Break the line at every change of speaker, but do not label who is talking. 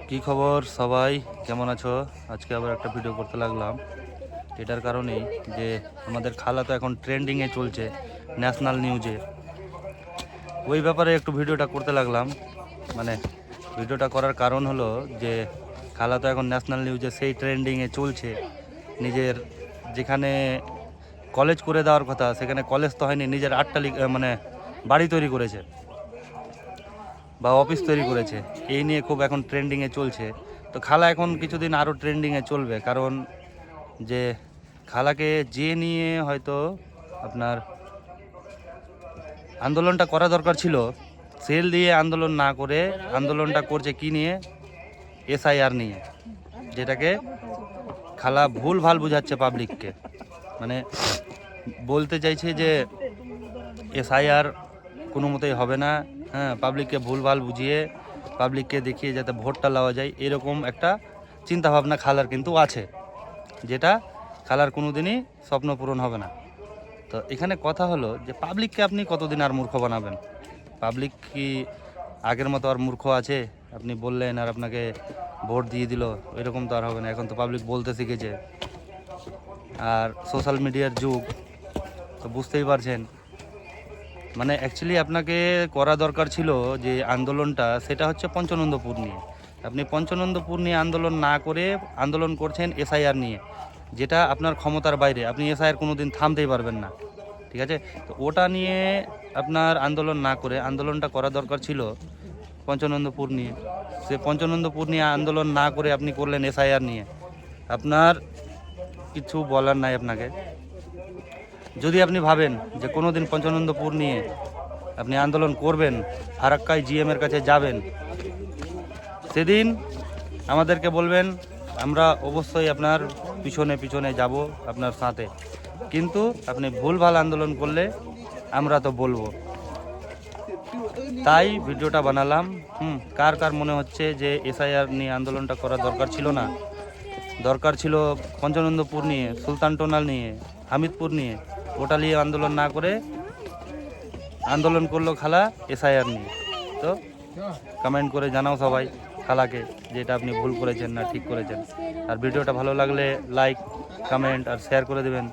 কি খবর সবাই, কেমন আছো? আজকে আবার একটা ভিডিও করতে লাগলাম। এটার কারণেই যে আমাদের খালা তো এখন ট্রেন্ডিংয়ে চলছে ন্যাশনাল নিউজে, ওই ব্যাপারে একটু ভিডিওটা করতে লাগলাম। মানে ভিডিওটা করার কারণ হলো যে খালা তো এখন ন্যাশনাল নিউজে সেই ট্রেন্ডিংয়ে চলছে। নিজের যেখানে কলেজ করে দেওয়ার কথা সেখানে কলেজ তো হয়নি, নিজের মানে বাড়ি তৈরি করেছে বা অফিস তৈরি করেছে। এই নিয়ে খুব এখন ট্রেন্ডিংয়ে চলছে। তো খালা এখন কিছুদিন আরও ট্রেন্ডিংয়ে চলবে, কারণ যে খালাকে যে নিয়ে হয়তো আপনার আন্দোলনটা করা দরকার ছিল, সেল দিয়ে আন্দোলন না করে আন্দোলনটা করছে কি নিয়ে? এসআইআর নিয়ে, যেটাকে খালা ভুল ভাল বুঝাচ্ছে পাবলিককে। মানে বলতে চাইছে যে এসআইআর কোনো মতেই হবে না, হ্যাঁ, পাবলিককে ভুল ভাল বুঝিয়ে পাবলিককে দেখিয়ে যাতে ভোটটা লওয়া যায়, এরকম একটা চিন্তাভাবনা খালার কিন্তু আছে, যেটা খালার কোনো দিনই স্বপ্ন পূরণ হবে না। তো এখানে কথা হলো যে পাবলিককে আপনি কতদিন আর মূর্খ বানাবেন? পাবলিক কি আগের মতো আর মূর্খ আছে? আপনি বললেন আর আপনাকে ভোট দিয়ে দিল, এরকম তো আর হবে না। এখন তো পাবলিক বলতে শিখেছে, আর সোশ্যাল মিডিয়ার যুগ, তো বুঝতেই পারছেন। মানে অ্যাকচুয়ালি আপনাকে করা দরকার ছিল যে আন্দোলনটা, সেটা হচ্ছে পঞ্চনন্দপুর নিয়ে। আপনি পঞ্চনন্দপুর নিয়ে আন্দোলন না করে আন্দোলন করছেন এসআইআর নিয়ে, যেটা আপনার ক্ষমতার বাইরে। আপনি এসআইআর কোনো দিন থামতেই পারবেন না, ঠিক আছে? তো ওটা নিয়ে আপনার আন্দোলন না করে আন্দোলনটা করা দরকার ছিল পঞ্চনন্দপুর নিয়ে। সে পঞ্চনন্দপুর নিয়ে আন্দোলন না করে আপনি করলেন এসআইআর নিয়ে। আপনার কিছু বলার নাই আপনাকে। যদি আপনি ভাবেন যে কোনো দিন পঞ্চনন্দপুর নিয়ে আপনি আন্দোলন করবেন, ফারাক্কায় জিএমের কাছে যাবেন, সেদিন আমাদেরকে বলবেন, আমরা অবশ্যই আপনার পিছনে পিছনে যাব আপনার সাথে। কিন্তু আপনি ভুলভাল আন্দোলন করলে আমরা তো বলবো। তাই ভিডিওটা বানালাম। কার কার মনে হচ্ছে যে এসআইআর নিয়ে আন্দোলনটা করা দরকার ছিল না? দরকার ছিল পঞ্চনন্দপুর নিয়ে, সুলতান টোনাল নিয়ে, হামিদপুর নিয়ে, ওটা নিয়ে আন্দোলন না করে আন্দোলন করলো খালা এসআইআর নিয়ে। তো কমেন্ট করে জানাও সবাই খালাকে যে এটা আপনি ভুল করেছেন না ঠিক করেছেন। আর ভিডিওটা ভালো লাগলে লাইক, কমেন্ট আর শেয়ার করে দেবেন।